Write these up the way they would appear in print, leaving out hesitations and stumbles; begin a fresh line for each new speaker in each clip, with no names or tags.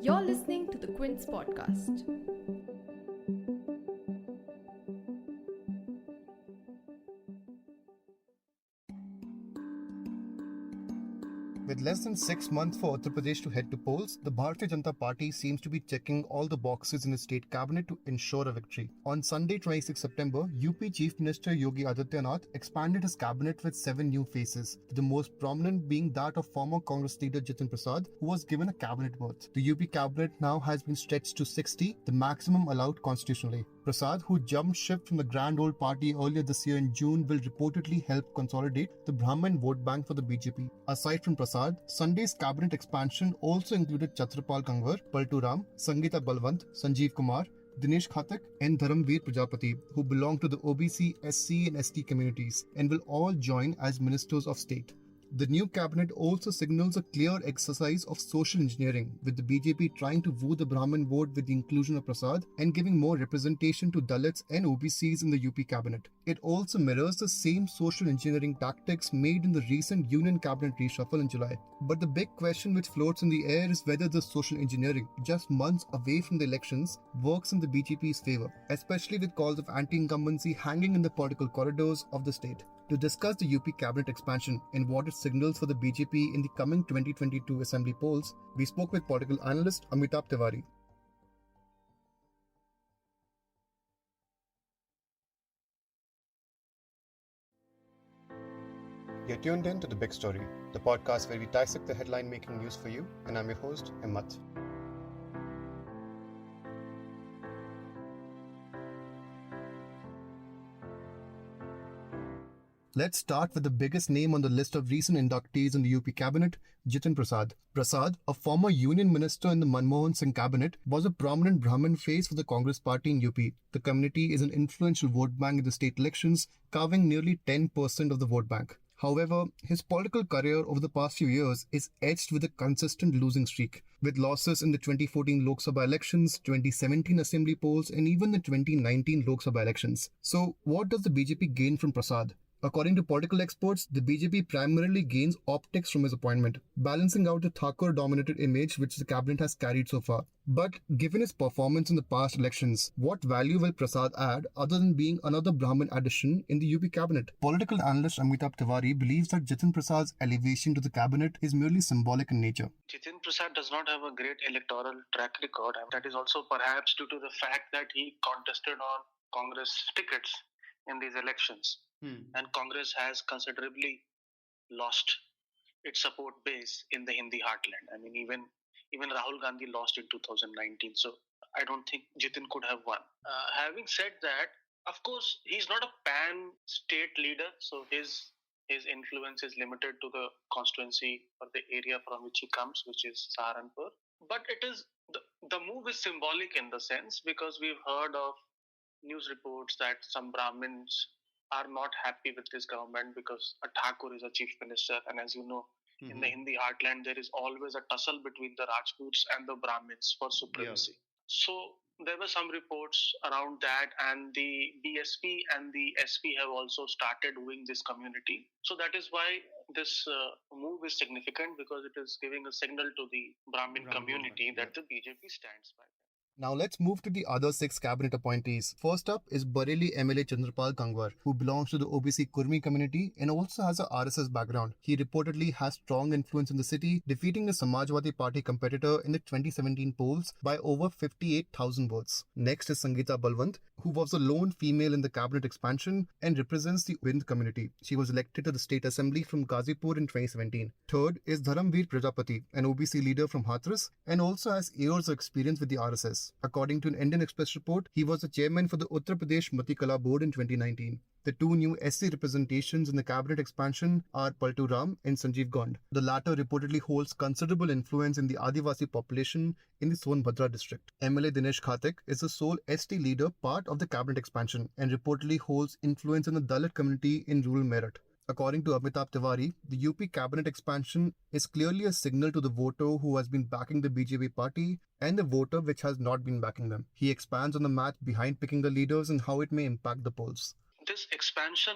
You're listening to the Quince podcast.
With less than 6 months for Uttar Pradesh to head to polls, the Bharatiya Janata Party seems to be checking all the boxes in the state cabinet to ensure a victory. On Sunday, 26 September, UP Chief Minister Yogi Adityanath expanded his cabinet with 7 new faces, the most prominent being that of former Congress leader Jitin Prasad, who was given a cabinet berth. The UP cabinet now has been stretched to 60, the maximum allowed constitutionally. Prasad, who jumped ship from the Grand Old Party earlier this year in June, will reportedly help consolidate the Brahmin vote bank for the BJP. Aside from Prasad, Sunday's cabinet expansion also included Chhatrapal Kanwar, Paltu Ram, Sangeeta Balwant, Sanjeev Kumar, Dinesh Khatak and Dharamveer Prajapati, who belong to the OBC, SC and ST communities and will all join as ministers of state. The new cabinet also signals a clear exercise of social engineering, with the BJP trying to woo the Brahmin vote with the inclusion of Prasad and giving more representation to Dalits and OBCs in the UP cabinet. It also mirrors the same social engineering tactics made in the recent Union cabinet reshuffle in July. But the big question which floats in the air is whether this social engineering, just months away from the elections, works in the BJP's favour, especially with calls of anti-incumbency hanging in the political corridors of the state. To discuss the UP cabinet expansion and what it signals for the BJP in the coming 2022 assembly polls, we spoke with political analyst Amitabh Tiwari. You're tuned in to The Big Story, the podcast where we dissect the headline making news for you, and I'm your host, Himmat. Let's start with the biggest name on the list of recent inductees in the UP cabinet, Jitin Prasad. Prasad, a former union minister in the Manmohan Singh cabinet, was a prominent Brahmin face for the Congress party in UP. The community is an influential vote bank in the state elections, carving nearly 10% of the vote bank. However, his political career over the past few years is edged with a consistent losing streak, with losses in the 2014 Lok Sabha elections, 2017 assembly polls, and even the 2019 Lok Sabha elections. So, what does the BJP gain from Prasad? According to political experts, the BJP primarily gains optics from his appointment, balancing out the Thakur-dominated image which the cabinet has carried so far. But given his performance in the past elections, what value will Prasad add other than being another Brahmin addition in the UP cabinet? Political analyst Amitabh Tiwari believes that Jitin Prasad's elevation to the cabinet is merely symbolic in nature.
Jitin Prasad does not have a great electoral track record, and that is also perhaps due to the fact that he contested on Congress tickets in these elections. And Congress has considerably lost its support base in the Hindi heartland. I mean, even Rahul Gandhi lost in 2019. So I don't think Jitin could have won. Having said that, of course, he's not a pan-state leader. So his influence is limited to the constituency or the area from which he comes, which is Saharanpur. But it is the move is symbolic in the sense because we've heard of news reports that some Brahmins are not happy with this government because a Thakur is a chief minister. And as you know, in the Hindi heartland, there is always a tussle between the Rajputs and the Brahmins for supremacy. Yeah. So there were some reports around that, and the BSP and the SP have also started doing this community. So that is why this move is significant, because it is giving a signal to the Brahmin community that the BJP stands by.
Now let's move to the other 6 cabinet appointees. First up is Bareilly MLA Chandrapal Kanwar, who belongs to the OBC Kurmi community and also has a RSS background. He reportedly has strong influence in the city, defeating the Samajwadi Party competitor in the 2017 polls by over 58,000 votes. Next is Sangeeta Balwant, who was a lone female in the cabinet expansion and represents the Vind community. She was elected to the state assembly from Ghazipur in 2017. Third is Dharamveer Prajapati, an OBC leader from Hathras and also has years of experience with the RSS. According to an Indian Express report, he was the chairman for the Uttar Pradesh Matikala board in 2019. The 2 new SC representations in the cabinet expansion are Paltu Ram and Sanjeev Gond. The latter reportedly holds considerable influence in the Adivasi population in the Sonbhadra district. MLA Dinesh Khatak is the sole ST leader part of the cabinet expansion and reportedly holds influence in the Dalit community in rural Meerut. According to Amitabh Tiwari, the UP cabinet expansion is clearly a signal to the voter who has been backing the BJP party and the voter which has not been backing them. He expands on the math behind picking the leaders and how it may impact the polls.
This expansion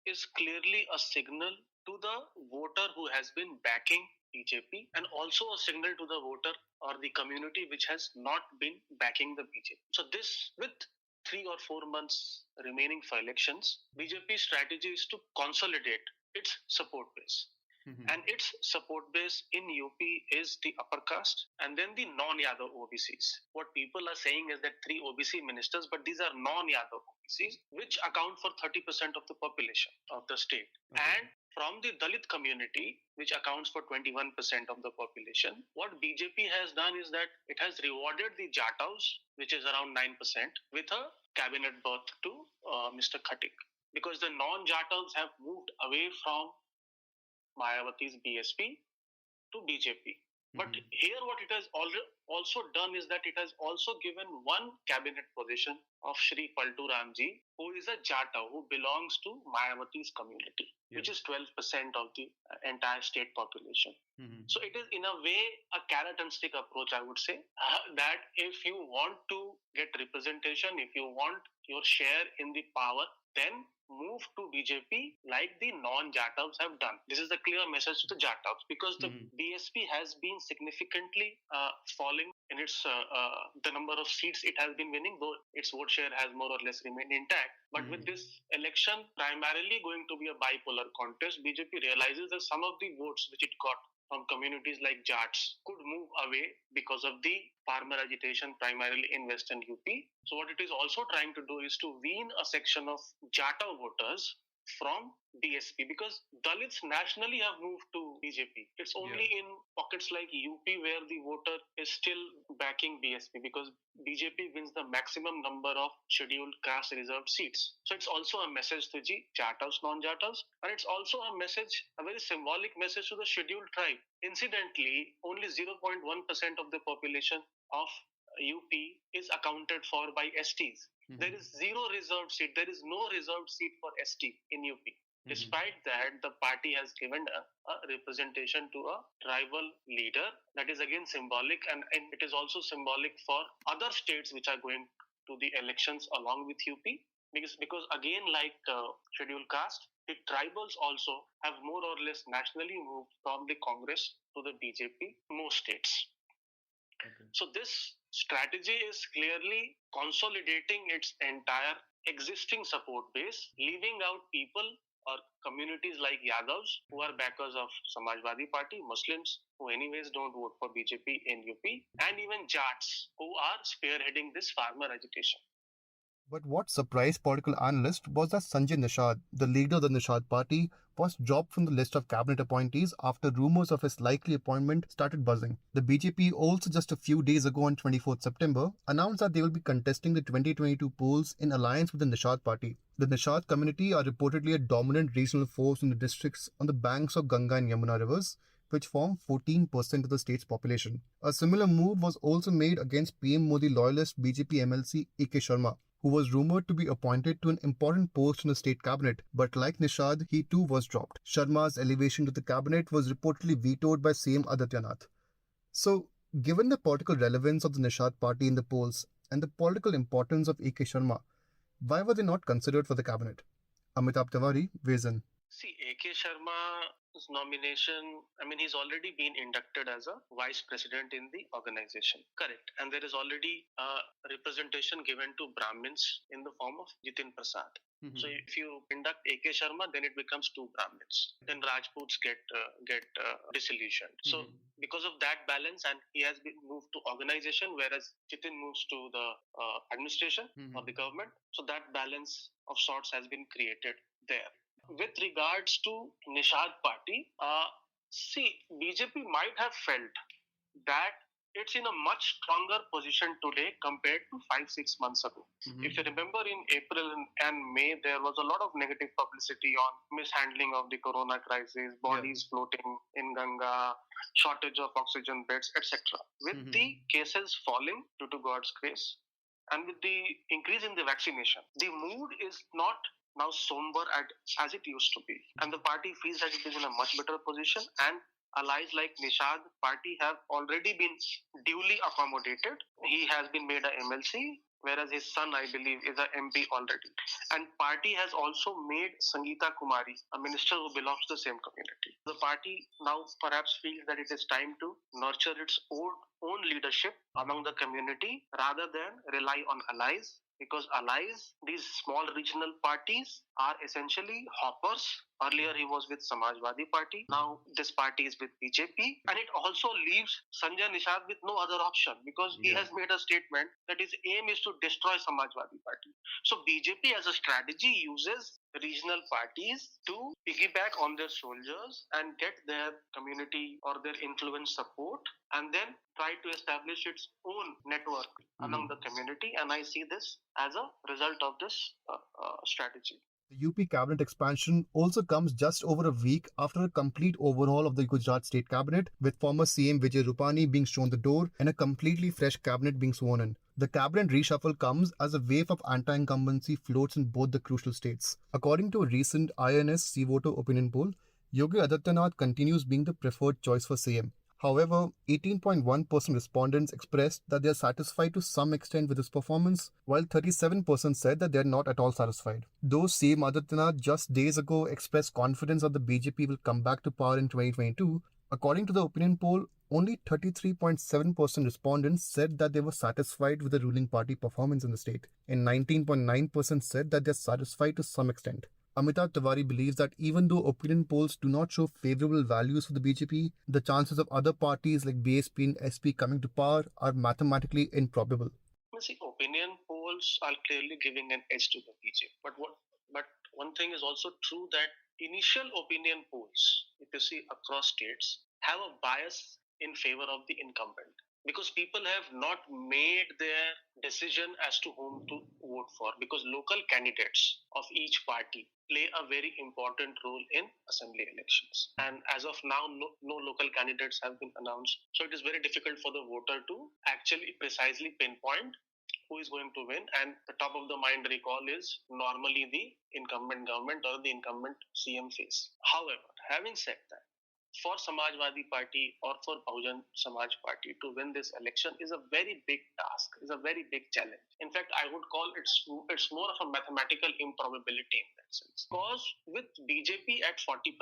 is clearly a signal to the voter who has been backing BJP, and also a signal to the voter or the community which has not been backing the BJP. So this, with 3 or 4 months remaining for elections, BJP's strategy is to consolidate its support base. And its support base in UP is the upper caste and then the non-Yadav OBCs. What people are saying is that 3 OBC ministers, but these are non-Yadav OBCs, which account for 30% of the population of the state. Okay. And from the Dalit community, which accounts for 21% of the population, what BJP has done is that it has rewarded the Jataus, which is around 9%, with a cabinet berth to Mr. Khattik. Because the non-Jataus have moved away from Mayawati's BSP to BJP. But here what it has also done is that it has also given one cabinet position of Shri Paltu Ramji, who is a Jata, who belongs to Mayawati's community, which is 12% of the entire state population. So it is in a way a carrot and stick approach, I would say, that if you want to get representation, if you want your share in the power, then move to BJP like the non-Jatavs have done. This is a clear message to the Jatavs, because the BSP has been significantly falling in its the number of seats it has been winning, though its vote share has more or less remained intact. But with this election primarily going to be a bipolar contest, BJP realizes that some of the votes which it got from communities like Jats could move away because of the farmer agitation primarily in Western UP. So what it is also trying to do is to wean a section of Jata voters from BSP, because Dalits nationally have moved to BJP. It's only in pockets like UP where the voter is still backing BSP, because BJP wins the maximum number of scheduled caste reserved seats. So it's also a message to the Jatavs, non-Jatavs, and it's also a message, a very symbolic message to the scheduled tribe. Incidentally, only 0.1% of the population of UP is accounted for by STs. There is zero reserved seat. There is no reserved seat for ST in UP. Despite that, the party has given a representation to a tribal leader. That is again symbolic, and it is also symbolic for other states which are going to the elections along with UP. Because again, like scheduled caste, the tribals also have more or less nationally moved from the Congress to the BJP in most states. So this strategy is clearly consolidating its entire existing support base, leaving out people or communities like Yadavs, who are backers of Samajwadi Party, Muslims who anyways don't vote for BJP in UP, and even Jats, who are spearheading this farmer agitation.
But what surprised political analysts was that Sanjay Nishad, the leader of the Nishad party, was dropped from the list of cabinet appointees after rumours of his likely appointment started buzzing. The BJP also just a few days ago on 24th September announced that they will be contesting the 2022 polls in alliance with the Nishad party. The Nishad community are reportedly a dominant regional force in the districts on the banks of Ganga and Yamuna rivers, which form 14% of the state's population. A similar move was also made against PM Modi loyalist BJP MLC A.K. Sharma, who was rumoured to be appointed to an important post in the state cabinet, but like Nishad, he too was dropped. Sharma's elevation to the cabinet was reportedly vetoed by CM Adityanath. So, given the political relevance of the Nishad party in the polls and the political importance of A.K. Sharma, why were they not considered for the cabinet? Amitabh Tiwari weighs in.
See, A.K. Sharma's nomination, he's already been inducted as a vice president in the organization. Correct. And there is already a representation given to Brahmins in the form of Jitin Prasad. So if you induct A.K. Sharma, then it becomes 2 Brahmins. Then Rajputs get disillusioned. So because of that balance, and he has been moved to organization, whereas Jitin moves to the administration of the government. So that balance of sorts has been created there. With regards to Nishad party, BJP might have felt that it's in a much stronger position today compared to 5-6 months ago. If you remember, in April and May, there was a lot of negative publicity on mishandling of the corona crisis, bodies floating in Ganga, shortage of oxygen beds, etc. With the cases falling due to God's grace, and with the increase in the vaccination, the mood is not now somber as it used to be. And the party feels that it is in a much better position, and allies like Nishad party have already been duly accommodated. He has been made a MLC. whereas his son, I believe, is a MP already. And party has also made Sangeeta Kumari a minister who belongs to the same community. The party now perhaps feels that it is time to nurture its own leadership among the community rather than rely on allies, because allies, these small regional parties, are essentially hoppers. Earlier he was with Samajwadi Party, now this party is with BJP, and it also leaves Sanjay Nishad with no other option, because he has made a statement that his aim is to destroy Samajwadi Party. So BJP as a strategy uses regional parties to piggyback on their soldiers and get their community or their influence support, and then try to establish its own network among the community. And I see this as a result of this strategy.
The UP cabinet expansion also comes just over a week after a complete overhaul of the Gujarat state cabinet, with former CM Vijay Rupani being shown the door and a completely fresh cabinet being sworn in. The cabinet reshuffle comes as a wave of anti-incumbency floats in both the crucial states. According to a recent INS C-Voto opinion poll, Yogi Adityanath continues being the preferred choice for CM. However, 18.1% respondents expressed that they are satisfied to some extent with his performance, while 37% said that they are not at all satisfied. Though CM Adityanath just days ago expressed confidence that the BJP will come back to power in 2022, according to the opinion poll, only 33.7% respondents said that they were satisfied with the ruling party performance in the state, and 19.9% said that they are satisfied to some extent. Amitabh Tiwari believes that even though opinion polls do not show favorable values for the BJP, the chances of other parties like BSP and SP coming to power are mathematically improbable.
See, opinion polls are clearly giving an edge to the BJP. But one thing is also true, that initial opinion polls, if you see across states, have a bias in favor of the incumbent, because people have not made their decision as to whom to vote for, because local candidates of each party play a very important role in assembly elections. And as of now, no local candidates have been announced. So it is very difficult for the voter to actually precisely pinpoint who is going to win. And the top of the mind recall is normally the incumbent government or the incumbent CM face. However, having said that, for Samajwadi Party or for Bahujan Samaj Party to win this election is a very big task, is a very big challenge. In fact, I would call it's more of a mathematical improbability in that sense. Because with BJP at 40%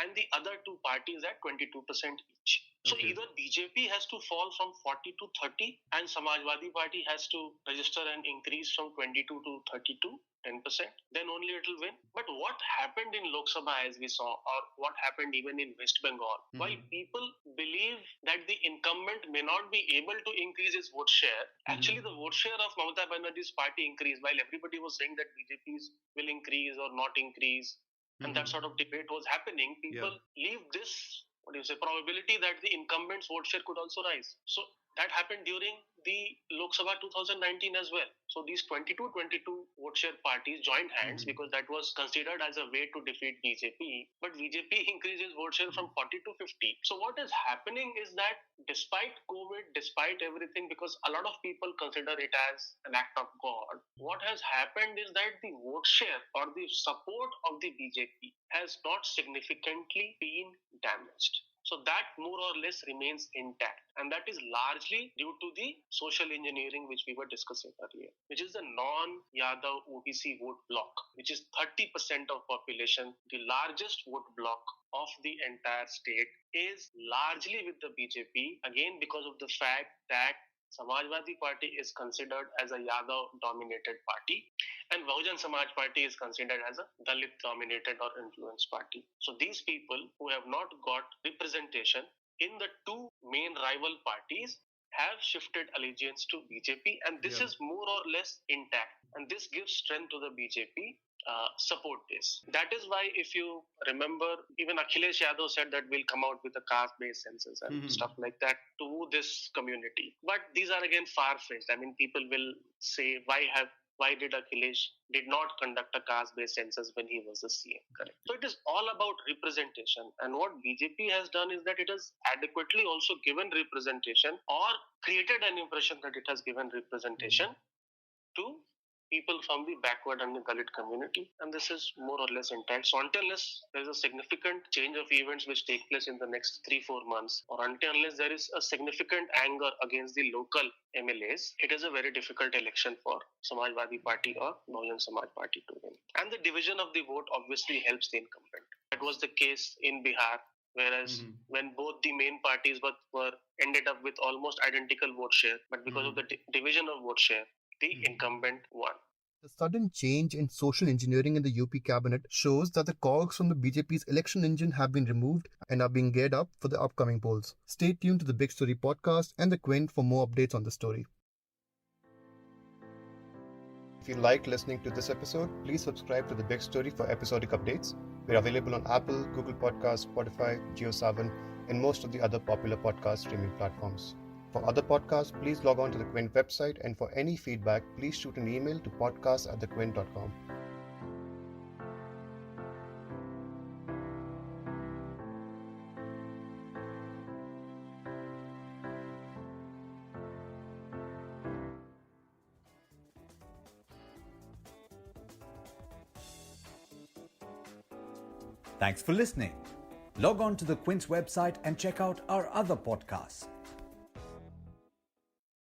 and the other two parties at 22% each. So either BJP has to fall from 40 to 30 and Samajwadi Party has to register an increase from 22 to 32, 10%, then only it will win. But what happened in Lok Sabha, as we saw, or what happened even in West Bengal, while people believe that the incumbent may not be able to increase his vote share, actually the vote share of Mamata Banerjee's party increased, while everybody was saying that BJP's will increase or not increase, and that sort of debate was happening. People leave this probability that the incumbent's vote share could also rise. So that happened during the Lok Sabha 2019 as well. So these 22 vote share parties joined hands because that was considered as a way to defeat BJP. But BJP increases vote share from 40 to 50. So what is happening is that despite COVID, despite everything, because a lot of people consider it as an act of God, what has happened is that the vote share or the support of the BJP has not significantly been damaged. So that more or less remains intact. And that is largely due to the social engineering which we were discussing earlier, which is the non-Yadav OBC vote block, which is 30% of population. The largest vote block of the entire state is largely with the BJP, again because of the fact that Samajwadi Party is considered as a Yadav-dominated party, and Bahujan Samaj Party is considered as a Dalit-dominated or influenced party. So these people who have not got representation in the two main rival parties have shifted allegiance to BJP, and this is more or less intact. And this gives strength to the BJP support base. That is why, if you remember, even Akhilesh Yadav said that we'll come out with a caste-based census and stuff like that to woo this community. But these are again far-fetched. I mean, people will say, why did Akhilesh did not conduct a caste-based census when he was the CM? Correct. So it is all about representation. And what BJP has done is that it has adequately also given representation or created an impression that it has given representation to people from the backward and the Dalit community, and this is more or less intact. So until unless there is a significant change of events which take place in the next 3-4 months, or until unless there is a significant anger against the local MLAs, it is a very difficult election for Samajwadi Party or Bahujan Samaj Party to win. And the division of the vote obviously helps the incumbent. That was the case in Bihar, whereas when both the main parties were ended up with almost identical vote share, but because of the division of vote share, the incumbent won.
The sudden change in social engineering in the UP cabinet shows that the cogs from the BJP's election engine have been removed and are being geared up for the upcoming polls. Stay tuned to the Big Story podcast and the Quint for more updates on the story. If you liked listening to this episode, please subscribe to The Big Story for episodic updates. We're available on Apple, Google Podcasts, Spotify, JioSaavn, and most of the other popular podcast streaming platforms. For other podcasts, please log on to the Quint website, and for any feedback, please shoot an email to podcast@thequint.com.
Thanks for listening. Log on to the Quint's website and check out our other podcasts.